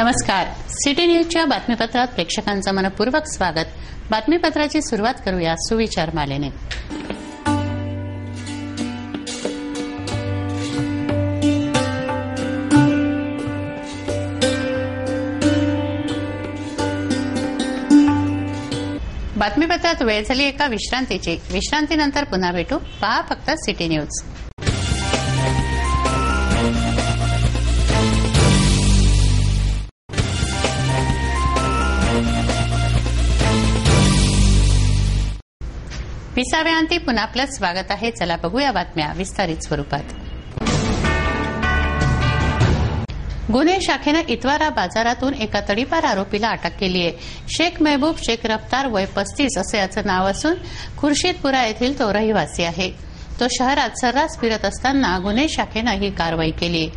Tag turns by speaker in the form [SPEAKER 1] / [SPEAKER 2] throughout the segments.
[SPEAKER 1] नमस्कार. सिटी न्यूजच्या बातमीपत्रात प्रेक्षकांचं मनपूर्वक स्वागत. बातमीपत्राची सुरुवात करूया सुविचार मालेने. बातमीपत्रात वेळ झाली एका विश्रांतीची. विश्रांतीनंतर पुन्हा भेटू. पहा फक्त सिटी न्यूज. विसाव्यांती पुन्हा आपलं स्वागत आहे. चला बघूया बातम्या विस्तारित स्वरूपात. गुन्हे शाखेनं इतवारा बाजारातून एका तडीपार आरोपीला अटक केली आहे. शेख महबूब शेख रफ्तार वय 35 असे याचं नाव असून खुर्शीदपुरा येथील तो रहिवासी आहे. तो शहरात सर्रास फिरत असताना गुन्हे शाखेनं ही कारवाई केली.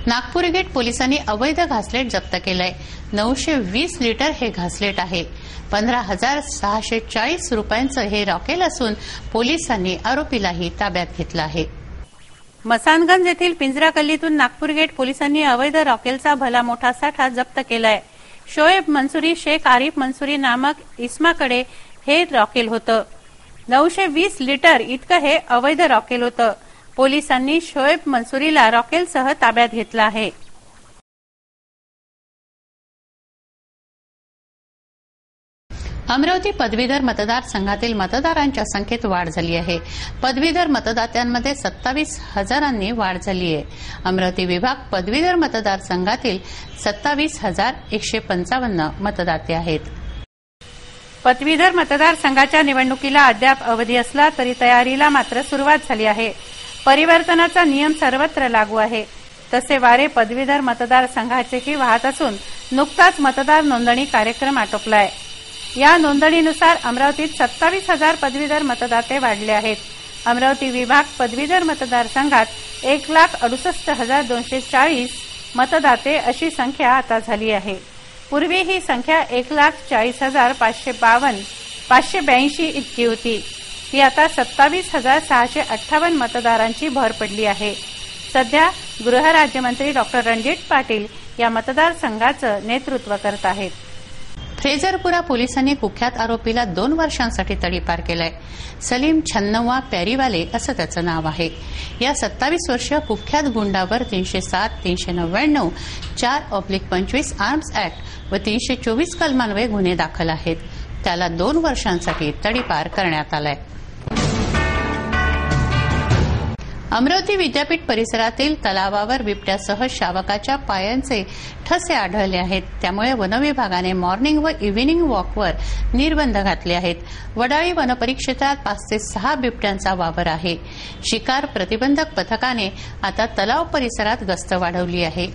[SPEAKER 1] नागपूर गेट पोलिसांनी अवैध घासलेट जप्त केलंय. 920 लिटर हे घासलेट आहे. 15,640 रुपयांचं हे रॉकेल असून पोलिसांनी आरोपीलाही ताब्यात घेतलं आहे. मसानगंज येथील पिंजरा गल्लीतून नागपूर गेट पोलिसांनी अवैध रॉकेलचा भला मोठा साठा जप्त केलाय. शोएब मंसुरी शेख आरिफ मंसुरी नामक इस्माकडे हे रॉकेल होतं. 920 लिटर इतकं हे अवैध रॉकेल होतं. पोलिसांनी शोएब मंसुरीला रॉकेलसह ताब्यात घेतलं आहे. अमरावती पदवीधर मतदारसंघातील मतदारांच्या संख्येत वाढ झाली आहे. पदवीधर मतदात्यांमध्ये 27,000 वाढ झाली आहे. अमरावती विभाग पदवीधर मतदारसंघातील 27,155 मतदाते आहेत. पदवीधर मतदारसंघाच्या निवडणुकीला अद्याप अवधी असला तरी तयारीला मात्र सुरुवात झाली आहे. परिवर्तनाचा नियम सर्वत्र लागू आहे. तसे वारे पदवीधर मतदारसंघाचेही वाहत असून नुकताच मतदार नोंदणी कार्यक्रम आटोपलाय. या नोंदणीनुसार अमरावतीत 27,000 पदवीधर मतदाते वाढले आहेत. अमरावती विभाग पदवीधर मतदारसंघात 1,68,240 मतदाते अशी संख्या आता झाली आहे. पूर्वी ही संख्या 1,40,582 इतकी होती. ती आता 27,658 मतदारांची भर पडली आहे. सध्या गृहराज्यमंत्री डॉक्टर रणजित पाटील या मतदारसंघाचं नेतृत्व करत आहेत. फ्रेझरपुरा पोलिसांनी कुख्यात आरोपीला 2 वर्षांसाठी तडीपार केलाय. सलीम छन्नवा प्यारीवाले असं त्याचं नाव आहे. या 27 वर्षीय कुख्यात गुंडावर 307, 399, 4/25 आर्म्स ऍक्ट व 324 कलमान्वये गुन्हे दाखल आहेत. त्याला 2 वर्षांसाठी तडीपार करण्यात आलाय. अमरावती विद्यापीठ परिसरातील तलावावर बिबट्यासह शावकाच्या पायांचे ठसे आढळले आहेत. त्यामुळे वनविभागाने मॉर्निंग व इव्हिनिंग वॉकवर निर्बंध घातले आहेत. वडाळी वनपरिक्षेत्रात 5 ते 6 बिबट्यांचा वावर आहे. शिकार प्रतिबंधक पथकाने आता तलाव परिसरात गस्त वाढवली आहे.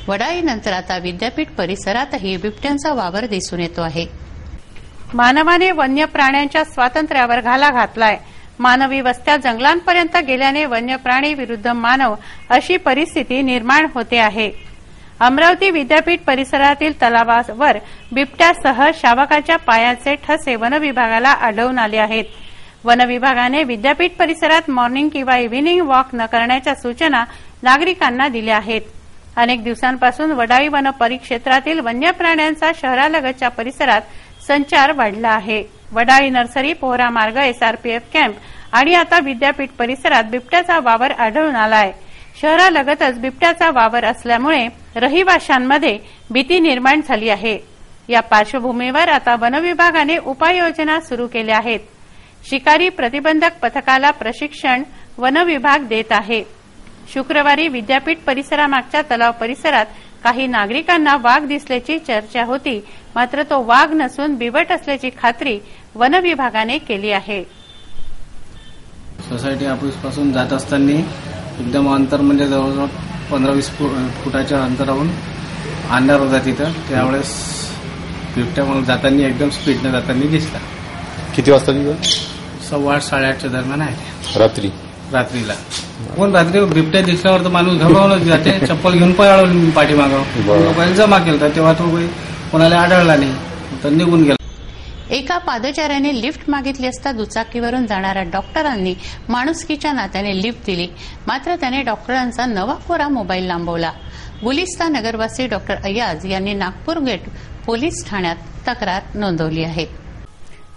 [SPEAKER 1] वडाळीनंतर आता विद्यापीठ परिसरातही बिबट्यांचा वावर दिसून येतो आहे. मानवाने वन्य प्राण्यांच्या स्वातंत्र्यावर घाला घातलाय. मानवी वस्त्या जंगलांपर्यंत गेल्याने वन्य प्राणी विरुद्ध मानव अशी परिस्थिती निर्माण होते आहे. अमरावती विद्यापीठ परिसरातील तलावावर बिबट्यासह शावकाच्या पायाचे ठसे वनविभागाला आढळून आले आहेत. वनविभागाने विद्यापीठ परिसरात मॉर्निंग किंवा इव्हिनिंग वॉक न करण्याच्या सूचना नागरिकांना दिल्या आहेत. अनेक दिवसांपासून वडाळी वन परिक्षेत्रातील वन्य प्राण्यांचा शहरालगतच्या परिसरात संचार वाढला आहे. वडाळी नर्सरी, पोहरा मार्ग, एसआरपीएफ कॅम्प आणि आता विद्यापीठ परिसरात बिबट्याचा वावर आढळून आलाय. शहरालगतच बिबट्याचा वावर असल्यामुळे रहिवाशांमध्ये भीती निर्माण झाली आहे. या पार्श्वभूमीवर आता वनविभागाने उपाययोजना सुरू केल्या आहेत. शिकारी प्रतिबंधक पथकाला प्रशिक्षण वनविभाग देत आहे. शुक्रवारी विद्यापीठ परिसरामागच्या तलाव परिसरात काही नागरिकांना वाघ दिसल्याची चर्चा होती. मात्र तो वाघ नसून बिबट असल्याची खात्री वनविभागाने केली आहे.
[SPEAKER 2] सोसायटी ऑफिस पासून जात असताना एकदम अंतर म्हणजे जवळजवळ 15-20 फुटाच्या अंतरावरून अंधार होता तिथं. त्यावेळेस बिबट्या म्हणून जाताना एकदम स्पीडने जाताना दिसला.
[SPEAKER 3] किती वाजता तिथं?
[SPEAKER 2] 8:30-8:30च्या दरम्यान आहे.
[SPEAKER 3] रात्रीला
[SPEAKER 2] कोण रात्री बिबट्या दिसल्यावर तर माणूस घाबरवूनच जाते. चप्पल घेऊन पळालो पाठीमागं. लोकांनी जमा केलं तेव्हा तो कोणाला आढळला नाही तर निघून गेला.
[SPEAKER 1] एका पादचाऱ्याने लिफ्ट मागितली असता दुचाकीवरून जाणाऱ्या डॉक्टरांनी माणुसकीच्या नात्याने लिफ्ट दिली, मात्र त्याने डॉक्टरांचा नवा कोरा मोबाईल लांबवला. गुलिस्तान नगरवासी डॉक्टर अय्याज यांनी नागपूर गेट पोलीस ठाण्यात तक्रार नोंदवली आहे.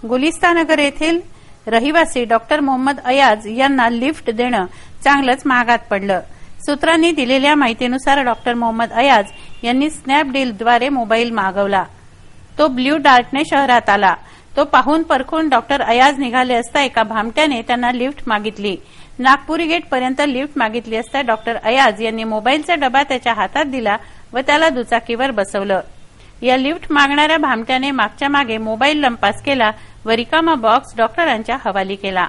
[SPEAKER 4] गुलिस्तान नगर येथील रहिवासी डॉक्टर मोहम्मद अयाज यांना लिफ्ट देणं चांगलंच महागात पडलं. सूत्रांनी दिलेल्या माहितीनुसार डॉक्टर मोहम्मद अयाज यांनी स्नॅपडीलद्वारे मोबाईल मागवला. तो ब्ल्यू डार्टने शहरात आला. तो पाहून परखून डॉक्टर अयाज निघाले असता एका भामट्याने त्यांना लिफ्ट मागितली. नागपुरी गेट पर्यंत लिफ्ट मागितली असता डॉक्टर अयाज यांनी मोबाईलचा डबा त्याच्या हातात दिला व त्याला दुचाकीवर बसवलं. या लिफ्ट मागणाऱ्या भामट्याने मागच्या मागे मोबाईल लंपास केला व रिकामा बॉक्स डॉक्टरांच्या हवाली केला.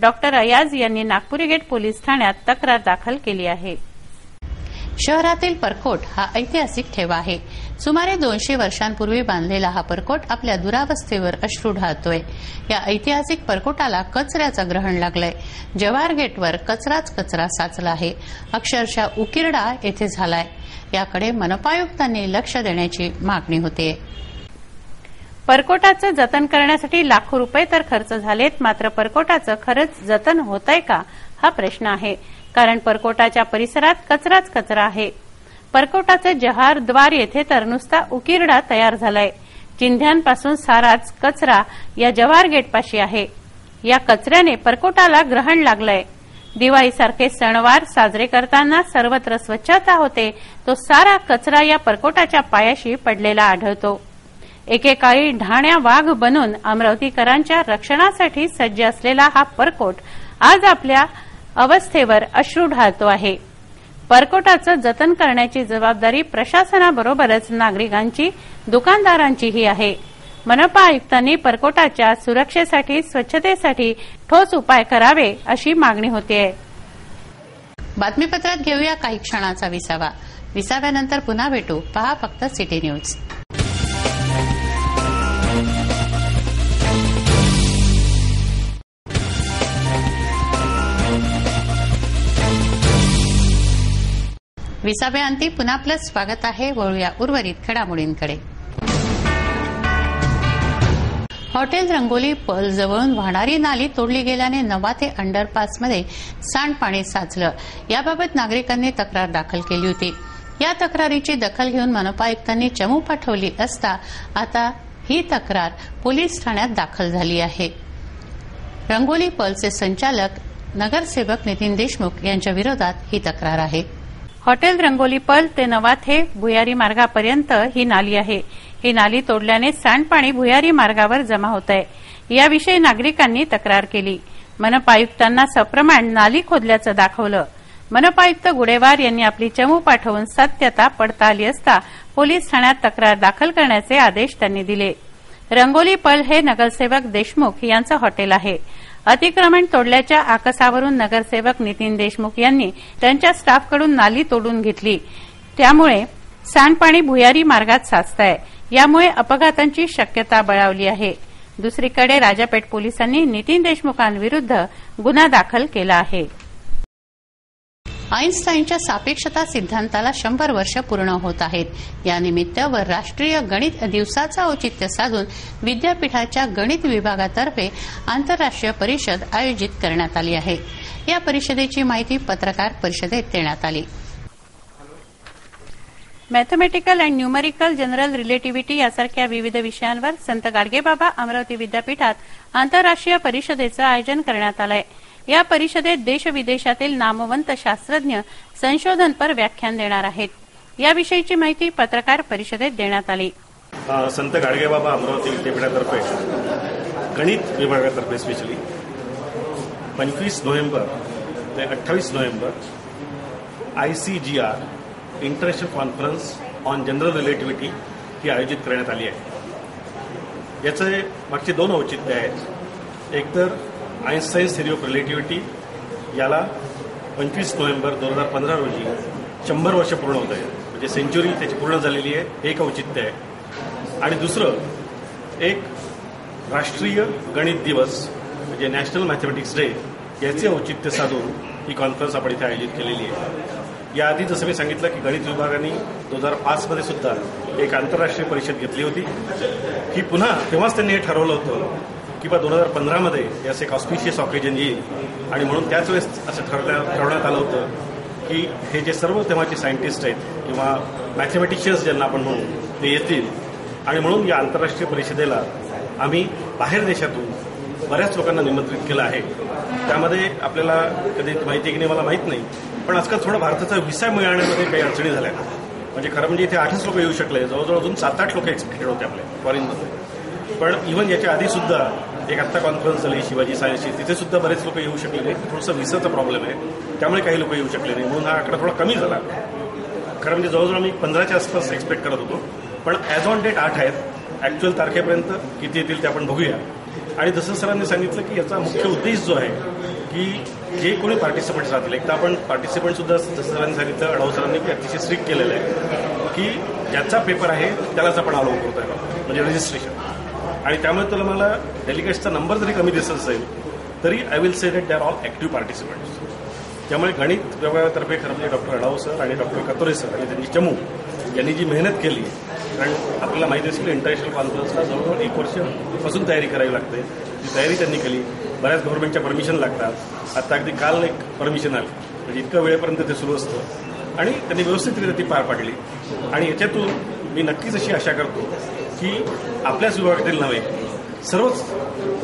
[SPEAKER 4] डॉक्टर अयाज यांनी नागपुरी गेट पोलीस ठाण्यात तक्रार दाखल केली आहे.
[SPEAKER 1] शहरातील परकोट हा ऐतिहासिक ठेवा आहे. सुमारे 200 वर्षांपूर्वी बांधलेला हा परकोट आपल्या दुरावस्थेवर अश्रू ढाळतोय. या ऐतिहासिक परकोटाला कचऱ्याचं ग्रहण लागलंय. जवाहर गेटवर कचराच कचरा साचला आहे. अक्षरशः उकिरडा येथे झालाय. याकडे मनपायुक्तांनी लक्ष देण्याची मागणी होते.
[SPEAKER 4] परकोटाचं जतन करण्यासाठी लाखो रुपये तर खर्च झालेत, मात्र परकोटाचं खरंच जतन होतंय का हा प्रश्न आहे. कारण परकोटाच्या परिसरात कचराच कचरा आहे. परकोटाचं जहार द्वार येथे तर नुसता उकिरडा तयार झालाय. चिंध्यांपासून साराच कचरा या जवाहर गेटपाशी आहे. या कचऱ्याने परकोटाला ग्रहण लागलंय. दिवाळीसारखे सणवार साजरे करताना सर्वत्र स्वच्छता होते, तो सारा कचरा या परकोटाच्या पायाशी पडलेला आढळतो. एकेकाळी ढाण्या वाघ बनून अमरावतीकरांच्या रक्षणासाठी सज्ज असलेला हा परकोट आज आपल्या अवस्थेवर अश्रू ढाळतो आहे. परकोटाचं जतन करण्याची जबाबदारी प्रशासनाबरोबरच नागरिकांची, दुकानदारांचीही आहे. मनपा आयुक्तांनी परकोटाच्या सुरक्षेसाठी, स्वच्छतेसाठी ठोस उपाय करावे अशी मागणी होतीये.
[SPEAKER 1] बातमीपत्रात घेऊया काही क्षणाचा विसावा. विसाव्यानंतर पुन्हा भेटू. पहा फक्त सिटी न्यूज. विसाव्याअंती पुन्हा आपलं स्वागत आहे. वळूया उर्वरित घडामोडींकडे. हॉटेल रंगोली पर्ल जवळून वाहणारी नाली तोडली गेल्याने नवा ते अंडरपासमध्ये सांडपाणी साचलं. याबाबत नागरिकांनी तक्रार दाखल केली होती. या तक्रारीची दखल घेऊन मनपा आयुक्तांनी चमू पाठवली असता आता ही तक्रार पोलीस ठाण्यात दाखल झाली आहे. रंगोली पर्लचे संचालक नगरसेवक नितीन देशमुख यांच्या विरोधात ही तक्रार आहे.
[SPEAKER 4] हॉटेल रंगोली पर्ल ते नवाथे भुयारी मार्गापर्यंत ही नाली आहे. ही नाली तोडल्याने सांडपाणी भुयारी मार्गावर जमा होत आहे. याविषयी नागरिकांनी तक्रार केली. मनपा आयुक्तांना सप्रमाण नाली खोदल्याचं दाखवलं. मनपा आयुक्त गुडेवार यांनी आपली चमू पाठवून सत्यता पडताळली असता पोलीस ठाण्यात तक्रार दाखल करण्याचे आदेश त्यांनी दिले. रंगोली पर्ल हे नगरसेवक देशमुख यांचं हॉटेल आहे. अतिक्रमण तोडल्याच्या आकसावरून नगरसेवक नितीन देशमुख यांनी त्यांच्या स्टाफकडून नाली तोडून घेतली. त्यामुळे सांडपाणी भुयारी मार्गात साचतंय. यामुळे अपघातांची शक्यता बळावली आहे. दुसरीकडे राजापेठ पोलिसांनी नितीन देशमुखांविरुद्ध गुन्हा दाखल केला आहे.
[SPEAKER 1] आईन्स्टाईनच्या सापेक्षता सिद्धांताला 100 वर्ष पूर्ण होत आहेत. यानिमित्त व राष्ट्रीय गणित दिवसाचं औचित्य साधून विद्यापीठाच्या गणित विभागातर्फे आंतरराष्ट्रीय परिषद आयोजित करण्यात आली आहे. या परिषदेची माहिती पत्रकार परिषदेत देण्यात आली.
[SPEAKER 4] Mathematical and numerical general relativity यासारख्या विविध विषयांवर संत गाडगेबाबा अमरावती विद्यापीठात आंतरराष्ट्रीय परिषदेचं आयोजन करण्यात आलं आहे. या परिषदेत देश-विदेशातील नामवंत शास्त्रज्ञ संशोधनपर व्याख्यान देणार आहेत. याविषयीची माहिती पत्रकार परिषदेत देण्यात आली.
[SPEAKER 5] संत गाडगेबाबा अमरावती विद्यापीठातर्फे गणित विभागातर्फे स्पेशली 25 नोव्हेंबर ते 28 November ICGR international conference on general relativity ही आयोजित करण्यात आली आहे. याचे मागचे 2 औचित्य आहेत. एक तर आइन्स्टाईन थिअरी ऑफ रिलेटिव्हिटी याला 25 नोव्हेंबर 2015 रोजी 100 वर्ष पूर्ण होत आहे. म्हणजे सेंच्युरी त्याची पूर्ण झालेली आहे, हे एक औचित्य आहे. आणि दुसरं एक राष्ट्रीय गणित दिवस म्हणजे नॅशनल मॅथमॅटिक्स डे याचे औचित्य साधून ही कॉन्फरन्स आपण इथे आयोजित केलेली आहे. याआधी जसं मी सांगितलं की गणित विभागाने 2005 मध्ये सुद्धा एक आंतरराष्ट्रीय परिषद घेतली होती की पुन्हा तेव्हाच त्यांनी हे ठरवलं होतं की 2015मध्ये यास एक ऑस्पिशियस ऑकेजन येईल आणि म्हणून त्याच वेळेस असं ठरवण्यात आलं होतं की हे जे सर्व तेव्हाचे सायंटिस्ट आहेत किंवा मॅथमॅटिशियन्स ज्यांना आपण म्हणू ते येतील आणि म्हणून या आंतरराष्ट्रीय परिषदेला आम्ही बाहेर देशातून बऱ्याच लोकांना निमंत्रित केलं आहे. त्यामध्ये आपल्याला कधी माहिती की नाही मला माहीत नाही, पण आजकाल थोडा भारताचा व्हिसा मिळवण्यामध्ये काही अडचणी झाल्या. म्हणजे खरं म्हणजे इथे 8च लोक येऊ शकले, जवळजवळ अजून 7-8 लोक एक्सपेक्टेड होते आपल्या फॉरेनमध्ये. पण इव्हन याच्या आधी सुद्धा एक आत्ता कॉन्फरन्स झाली शिवाजी सायन्सची, तिथे सुद्धा बरेच लोक येऊ शकले नाही. थोडंसं व्हिसाचा प्रॉब्लेम आहे, त्यामुळे काही लोक येऊ शकले नाही, म्हणून हा आकडा थोडा कमी झाला. खरं म्हणजे जवळजवळ आम्ही 15च्या आसपास एक्सपेक्ट करत होतो, पण ॲज ऑन डेट 8 आहेत. ॲक्च्युअल तारखेपर्यंत किती येतील ते आपण बघूया. आणि जसं सरांनी सांगितलं की याचा मुख्य उद्देश जो आहे की जे कोणी पार्टिसिपंट्स राहतील, एक तर आपण पार्टिसिपंट सुद्धा जसं सरांनी सांगितलं, अडाव सरांनी अतिशय स्ट्रिक्ट केलेलं आहे की ज्याचा पेपर आहे त्यालाच आपण अलाउ करतो आहे, म्हणजे रजिस्ट्रेशन. आणि त्यामुळे तुला मला डेलिगेट्सचा नंबर जरी कमी दिसत असेल तरी I will say that they are all active participants. त्यामुळे गणित विभागातर्फे खरं म्हणजे डॉक्टर अडाव सर आणि डॉक्टर कतोरे सर आणि त्यांची चमू यांनी जी मेहनत केली, कारण आपल्याला माहिती असेल इंटरनॅशनल कॉन्फरन्सला जवळजवळ 1 वर्षापासून तयारी करावी लागते. ती तयारी त्यांनी केली. बऱ्याच गव्हर्नमेंटच्या परमिशन लागतात. आता अगदी काल एक परमिशन आली, म्हणजे इतक्या वेळेपर्यंत ते सुरू असतं आणि त्यांनी व्यवस्थितरित्या ती पार पाडली. आणि याच्यातून मी नक्कीच अशी आशा करतो की आपल्याच विभागातील नव्हे, सर्वच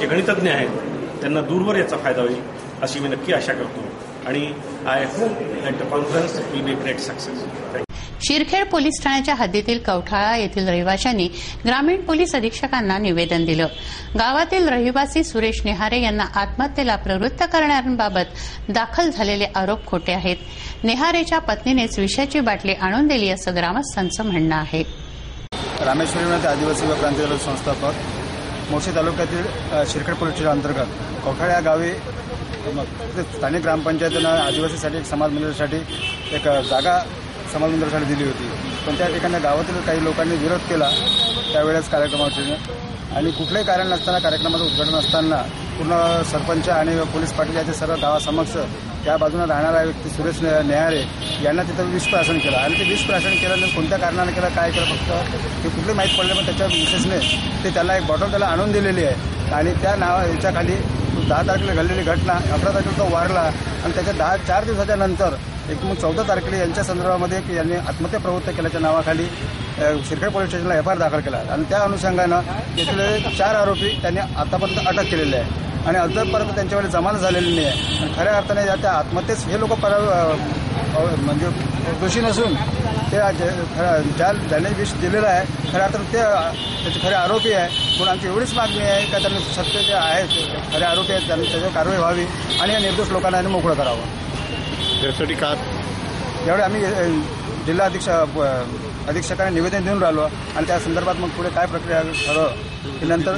[SPEAKER 5] जे गणितज्ञ आहेत त्यांना दूरवर याचा फायदा होईल अशी मी नक्की आशा करतो. आणि I hope that the conference will be great success.
[SPEAKER 1] Shirkhed police ठाण्याच्या हद्दीतील कवठाळा येथील रहिवाशांनी ग्रामीण पोलीस अधीक्षकांना निवेदन दिलं. गावातील रहिवासी सुरेश नेहारे यांना आत्महत्येला प्रवृत्त करणाऱ्यांबाबत दाखल झालेले आरोप खोटे आहेत. नेहारेच्या पत्नीनेच विषाची बाटली आणून दिली असं ग्रामस्थांचं म्हणणं आहे.
[SPEAKER 6] रामेश्वरी आदिवासी व क्रांतिकारी संस्थापक मोर्शी तालुक्यातील शिरखेड पोलीस स्टेशन अंतर्गत कवठाळा या गावी स्थानिक ग्रामपंचायतीनं आदिवासीसाठी एक समाज मंदिरासाठी एक जागा समाज मंदिरासाठी दिली होती. पण त्या ठिकाणी गावातील काही लोकांनी विरोध केला त्यावेळेस कार्यक्रमाचे. आणि कुठलंही कारण नसताना, कार्यक्रमाचं उद्घाटन असताना पूर्ण सरपंच आणि पोलीस पाटील याचे सर्व गावासमक्ष त्या बाजूने राहणारा व्यक्ती सुरेश नेहारे यांना तिथं विषप्राशन केलं. आणि ते विषप्राशन केल्यानंतर कोणत्या कारणाने केलं, काय केलं, फक्त ते कुठले माहीत पडले, पण त्याच्या विशेषने ते त्याला एक बॉटल त्याला आणून दिलेली आहे. आणि त्या याच्याखाली 10 तारखेला घडलेली घटना, 11 तारखेला तो वारला आणि त्याच्या 4 दिवसाच्या नंतर मग 14 तारखेला यांच्या संदर्भामध्ये यांनी आत्महत्या प्रवृत्त केल्याच्या नावाखाली शिरखेड पोलीस स्टेशनला एफआयआर दाखल केला. आणि त्या अनुषंगानं तिथले 4 आरोपी त्यांनी आतापर्यंत अटक केलेले आहे आणि अद्यापपर्यंत त्यांच्यावर जमानत झालेली नाही आहे. आणि खऱ्या अर्थाने त्या आत्महत्येस हे लोक म्हणजे दोषी नसून ते ज्याने विष दिलेलं आहे खऱ्या अर्थानं त्याचे खरे आरोपी आहे. म्हणून आमची एवढीच मागणी आहे का त्यांनी सत्य जे आहेत खरे आरोपी आहेत त्यांनी त्याच्यावर कारवाई व्हावी आणि या निर्दोष लोकांना मोकळं करावं.
[SPEAKER 3] यासाठी का
[SPEAKER 6] यावेळी आम्ही जिल्हा अधीक्षकांना निवेदन देऊन राहिलो आणि त्या संदर्भात मग पुढे काय प्रक्रिया ठरवं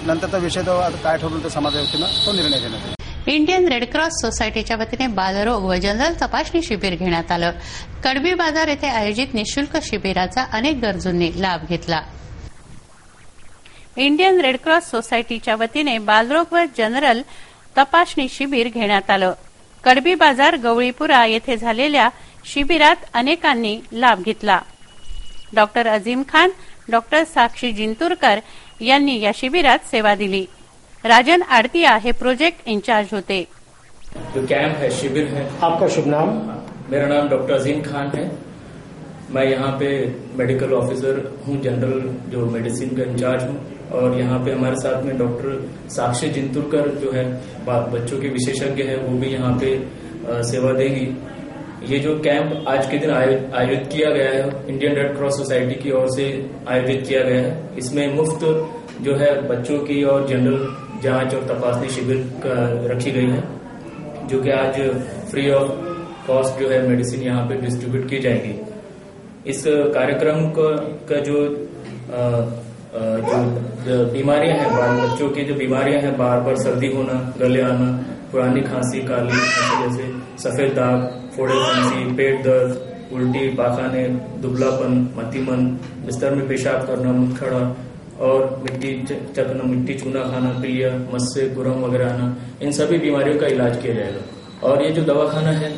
[SPEAKER 6] नंतरचा विषय तो काय ठरवून तो समाजाच्या वतीनं तो निर्णय घेण्यात येईल.
[SPEAKER 1] इंडियन रेडक्रॉस सोसायटीच्या वतीने बालरोग व जनरल तपासणी शिबिर घेण्यात आलं. कडबी बाजार येथे आयोजित निःशुल्क शिबिराचा अनेक गरजूंनी लाभ घेतला.
[SPEAKER 4] इंडियन रेडक्रॉस सोसायटीच्या वतीने बालरोग व जनरल तपासणी शिबिर घेण्यात आलं. कडबी बाजार गवळीपुरा येथे झालेल्या शिबिरात अनेकांनी लाभ घेतला. डॉक्टर अझीम खान, डॉक्टर साक्षी जिंतूरकर यांनी या शिबिरात सेवा दिली. राजन आड़तिया हे प्रोजेक्ट इंचार्ज होते.
[SPEAKER 7] जो कैंप है, शिविर है.
[SPEAKER 8] आपका शुभ नाम?
[SPEAKER 7] मेरा नाम डॉक्टर अजीम खान है. मैं यहाँ पे मेडिकल ऑफिसर हूँ, जनरल जो मेडिसिन का इंचार्ज हूँ. और यहाँ पे हमारे साथ में डॉक्टर साक्षी जिंतूरकर जो है बच्चों के विशेषज्ञ है, वो भी यहाँ पे सेवा देंगी. ये जो कैंप आज के दिन आयोजित किया गया है, इंडियन रेड क्रॉस सोसाइटी की ओर से आयोजित किया गया है. इसमें मुफ्त जो है बच्चों की और जनरल जांच और तपासनी शिविर रखी गई है, जो कि आज फ्री ऑफ कॉस्ट जो है मेडिसिन यहाँ पे डिस्ट्रीब्यूट की जाएगी. इस कार्यक्रम का जो बीमारियां हैं, बच्चों की जो बीमारियां हैं, बार बार सर्दी होना, गले आना, पुरानी खांसी, काली जैसे सफेद दाग, फोड़े, खांसी, पेट दर्द, उल्टी, पाखाने, दुबलापन, मतीमन, बिस्तर में पेशाब करना, मुतखड़ा और मिट्टी चखना, मिट्टी चूना खाना, पीलिया, मस्से, गुरम वगैरह आना, इन सभी बीमारियों का इलाज किया जाएगा. और ये जो दवाखाना है,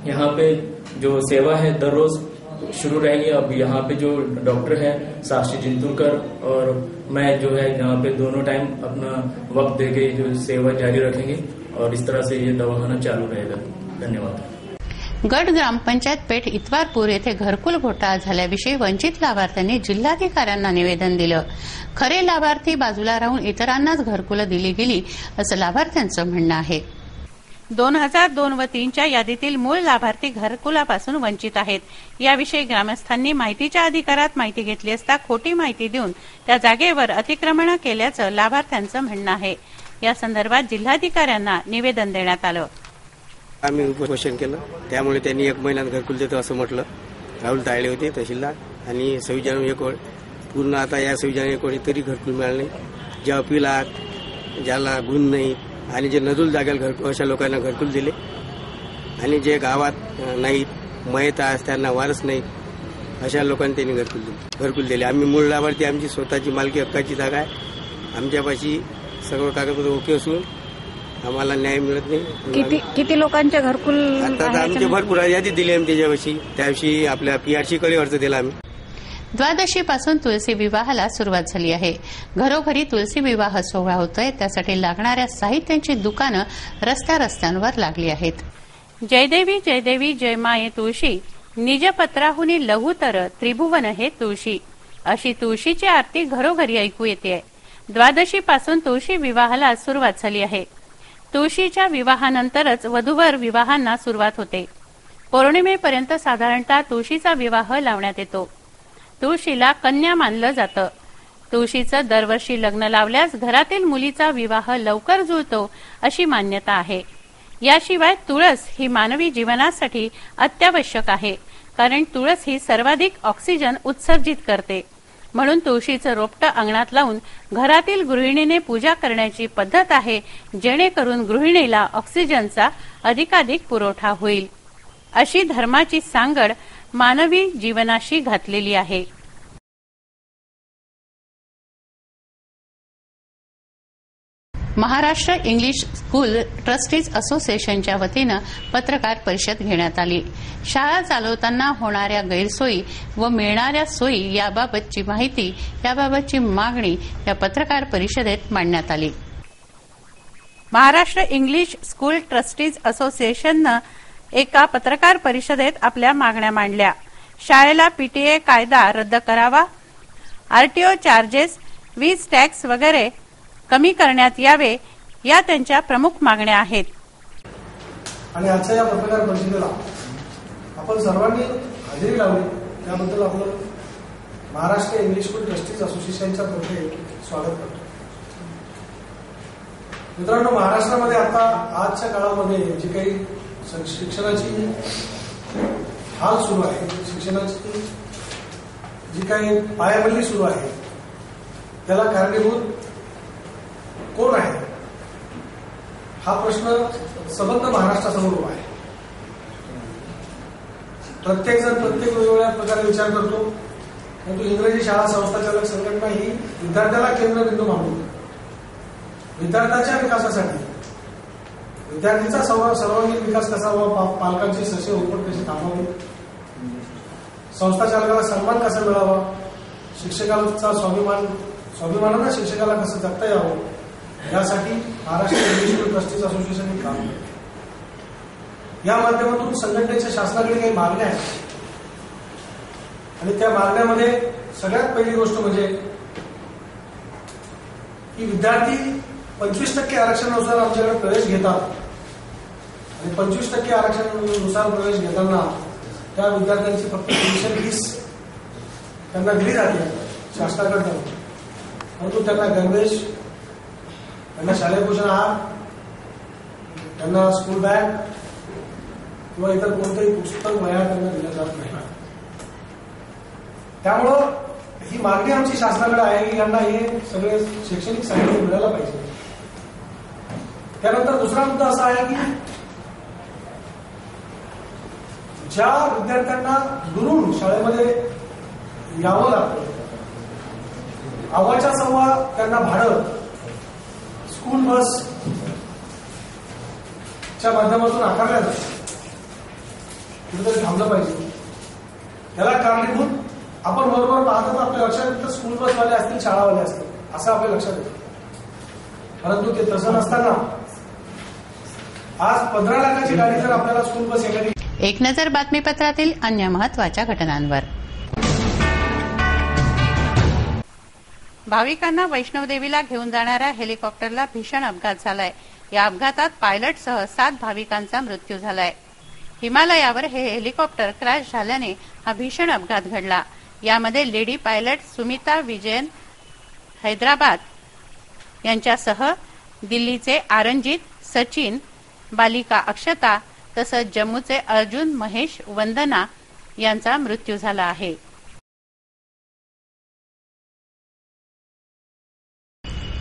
[SPEAKER 7] यहाँ पे जो सेवा है दररोज शुरू रहेंगी। अब यहाँ पे जो डॉक्टर है साक्षी जिंतुरकर और मैं जो है यहाँ पे दोनों टाइम अपना वक्त देके जो सेवा जारी रखेंगे और इस तरह से ये दवाखाना चालू रहेगा। धन्यवाद।
[SPEAKER 1] गट ग्रामपंचायत पेठ इतवारपूर येथे घरकुल घोटाळा झाल्याविषयी वंचित लाभार्थ्यांनी जिल्हाधिकाऱ्यांना निवेदन दिलं। खरे लाभार्थी बाजूला राहून इतरांनाच घरकुलं दिली गेली असं लाभार्थ्यांचं म्हणणं आहे।
[SPEAKER 4] 2002 व 3च्या यादीतील मूळ लाभार्थी घरकुलापासून वंचित आहेत। याविषयी ग्रामस्थांनी माहितीच्या अधिकारात माहिती घेतली असता खोटी माहिती देऊन त्या जागेवर अतिक्रमण केल्याचं लाभार्थ्यांचं म्हणणं आहे। या संदर्भात जिल्हाधिकाऱ्यांना निवेदन देण्यात आलं।
[SPEAKER 8] आम्ही उपोषण केलं, त्यामुळे त्यांनी 1 महिन्यात घरकुल देतो असं म्हटलं। राहुल तायडे होते तहसीलदार आणि 26 जानेवारी 1 पूर्ण आता या 26 जानेवारी तरी घरकुल मिळालं नाही। ज्या अपील आहात ज्याला गुण नाही आणि जे नजूल जागेला घरकुल अशा लोकांना घरकुल दिले आणि जे गावात नाहीत मयत आहेत त्यांना वारस नाहीत अशा लोकांनी त्यांनी घरकुल दिले। आम्ही मूळ लाभार्थी, आमची स्वतःची मालकी हक्काची जागा आहे, आमच्यापाशी सर्व कागदपत्र ओके असून आम्हाला न्याय मिळत नाही।
[SPEAKER 9] किती लोकांचे घरकुल
[SPEAKER 8] आता आमचे भरपूर यादी दिली आम्ही त्याविषयी आपल्या PRC कडे अर्ज दिला आम्ही।
[SPEAKER 1] द्वादशीपासून तुळशी विवाहाला सुरुवात झाली आहे। घरोघरी तुळशी विवाह सोहळा होतोय, त्यासाठी लागणाऱ्या साहित्यांची दुकानं रस्त्यावर लागली आहेत।
[SPEAKER 4] जयदेवी जयदेवी जय माये तुळशी, निजपत्राहुनी लघुतर त्रिभुवन हे तुळशी, अशी तुळशीची आरती घरोघरी ऐकू येते। द्वादशीपासून तुळशी विवाहाला सुरुवात झाली आहे। तुळशीच्या विवाहानंतरच वधूवर विवाहांना सुरुवात होते। पौर्णिमेपर्यंत साधारणतः तुळशीचा विवाह लावण्यात येतो। तुळशीला कन्या मानलं जातं। तुळशीचं दरवर्षी लग्न लावल्यास घरातील मुलीचा विवाह लवकर जुळतो अशी मान्यता आहे। याशिवाय तुळस ही मानवी जीवनासाठी अत्यावश्यक आहे, कारण तुळस ही सर्वाधिक ऑक्सिजन उत्सर्जित करते। म्हणून तुळशीचं रोपटं अंगणात लावून घरातील गृहिणीने पूजा करण्याची पद्धत आहे, जेणेकरून गृहिणीला ऑक्सिजनचा अधिकाधिक पुरवठा होईल। अशी धर्माची सांगड मानवी जीवनाशी घातलेली आहे।
[SPEAKER 1] महाराष्ट्र इंग्लिश स्कूल ट्रस्टीज असोसिएशनच्या वतीनं पत्रकार परिषद घेण्यात आली। शाळा चालवताना होणाऱ्या गैरसोयी व मिळणाऱ्या सोयी याबाबतची माहिती, याबाबतची मागणी या पत्रकार परिषदेत मांडण्यात आली।
[SPEAKER 4] महाराष्ट्र इंग्लिश स्कूल ट्रस्टीज असोसिएशननं एका पत्रकार परिषदेत आपल्या मागण्या मांडल्या। शाळेला PTA कायदा रद्द करावा, RTO चार्जेस, वीज टॅक्स वगैरे कमी करण्यात यावे, या त्यांच्या प्रमुख मागण्या आहेत।
[SPEAKER 10] आणि आजच्या या पत्रकार परिषदेला आपण सर्वांनी हजेरी लावली, त्याबद्दल आपण महाराष्ट्र इंग्लिश स्कूल ट्रस्टीज असोसिएशनच्या तर्फे स्वागत करतो। मित्रांनो, महाराष्ट्रामध्ये आता आजच्या काळामध्ये जी काही शिक्षणाची हाल सुरू आहे, शिक्षणाची जी काही पायाभरणी सुरू आहे, त्याला कारणीभूत कोण आहे हा प्रश्न सबंध महाराष्ट्रासमोर उभा आहे। प्रत्येक जण प्रत्येक वेगवेगळ्या प्रकारे विचार करतो, परंतु इंग्रजी शाळा संस्थाचालक संघटना ही विद्यार्थ्याला केंद्रबिंदू मानून विद्यार्थ्याच्या विकासासाठी, विद्यार्थीचा सर्वांगीण विकास कसा व्हावा, पालकांची सशे उपट कशी थांबवावी, संस्थाचालकाला सन्मान कसा मिळावा, शिक्षकाचा स्वाभिमानानं शिक्षकाला कसं जगता यावं, यासाठी Maharashtra English school trustees association काम करते। या माध्यमातून संघटनेच्या शासनाकडे काही मागण्या आहेत आणि त्या मागण्यामध्ये सगळ्यात पहिली गोष्ट म्हणजे की विद्यार्थी 25% आरक्षणानुसार आमच्याकडे प्रवेश घेतात आणि 25% आरक्षणानुसार प्रवेश घेताना त्या विद्यार्थ्यांची फक्त ट्युशन फीस त्यांना दिली जाते शासनाकडनं, परंतु त्यांना गणवेश, त्यांना शालेय पोषण आहार, त्यांना स्कूल बॅग किंवा इतर कोणतेही पुस्तक वह्या त्यांना दिल्या जात नाही। त्यामुळं ही मागणी आमची शासनाकडे आहे की यांना हे सगळे शैक्षणिक साहित्य मिळायला पाहिजे। त्यानंतर दुसरा मुद्दा असा आहे की ज्या विद्यार्थ्यांना दुरून शाळेमध्ये यावं लागतं, आवाच्या सव्वा त्यांना भाडं स्कूल बसच्या माध्यमातून आकारल्या जातं, कुठेतरी थांबलं पाहिजे। याला कारणीभूत आपण बरोबर पाहतात आपल्या लक्षात येतं स्कूल बसवाले असतील, शाळावाले असतील, असं आपल्या लक्षात येतं. परंतु ते तसं नसताना आज 15 लाखाची गाडी जर आपल्याला स्कूल बस एखादी.
[SPEAKER 1] एक नजर बातमीपत्रातील अन्य महत्वाच्या घटनांवर. भाविकांना वैष्णवदेवीला घेऊन जाणाऱ्या हेलिकॉप्टरला भीषण अपघात झालाय. या अपघातात पायलटसह 7 भाविकांचा मृत्यू झालाय. हिमालयावर हे हेलिकॉप्टर क्रॅश झाल्याने हा भीषण अपघात घडला. यामध्ये लेडी पायलट सुमिता विजयन हैदराबाद यांच्यासह दिल्लीचे आरंजित, सचिन, बालिका अक्षता तसंच जम्मूचे अर्जुन, महेश, वंदना यांचा मृत्यू झाला आहे.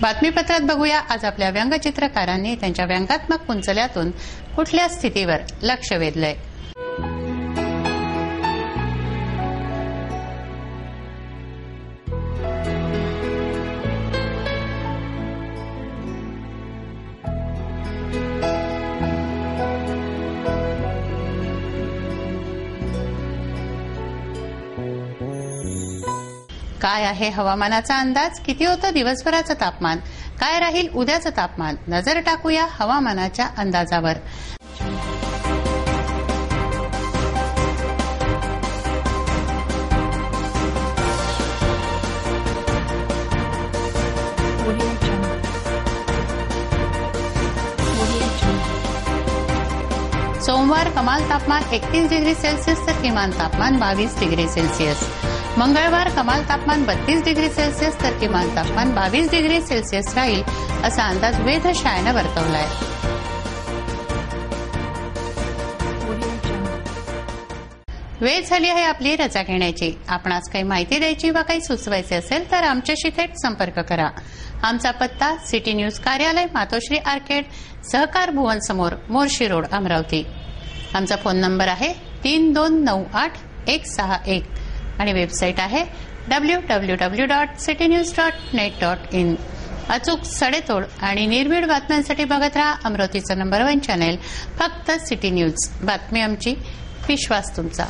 [SPEAKER 1] बातमीपत्रात बघूया आज आपल्या व्यंगचित्रकारांनी त्यांच्या व्यंगात्मक कुंचल्यातून कुठल्या स्थितीवर लक्ष वेधलंय. काय आहे हवामानाचा अंदाज? किती होतं दिवसभराचं तापमान? काय राहील उद्याचं तापमान? नजर टाकूया हवामानाच्या अंदाजावर. सोमवार कमाल तापमान 31 डिग्री सेल्सिअस तर किमान तापमान 22 डिग्री सेल्सिअस. मंगळवार कमाल तापमान 32 डिग्री सेल्सिअस तर किमान तापमान 22 डिग्री सेल्सिअस राहील असा अंदाज वेधशाळेनं वर्तवलाय. वेळ झाली आहे आपली रजा घेण्याची. आपणास काही माहिती द्यायची वा काही सुचवायचे असेल तर आमच्याशी थेट संपर्क करा. आमचा पत्ता सिटी न्यूज कार्यालय, मातोश्री आर्केड, सहकार भुवन समोर, मोर्शी रोड, अमरावती. आमचा फोन नंबर आहे 3298-161 आणि वेबसाईट आहे www.citynews.net.in. अचूक, सडेतोड आणि निर्भीड बातम्यांसाठी बघत राहा अमरावतीचं नंबर 1 चॅनेल, फक्त सिटी न्यूज. बातमी आमची, विश्वास तुमचा.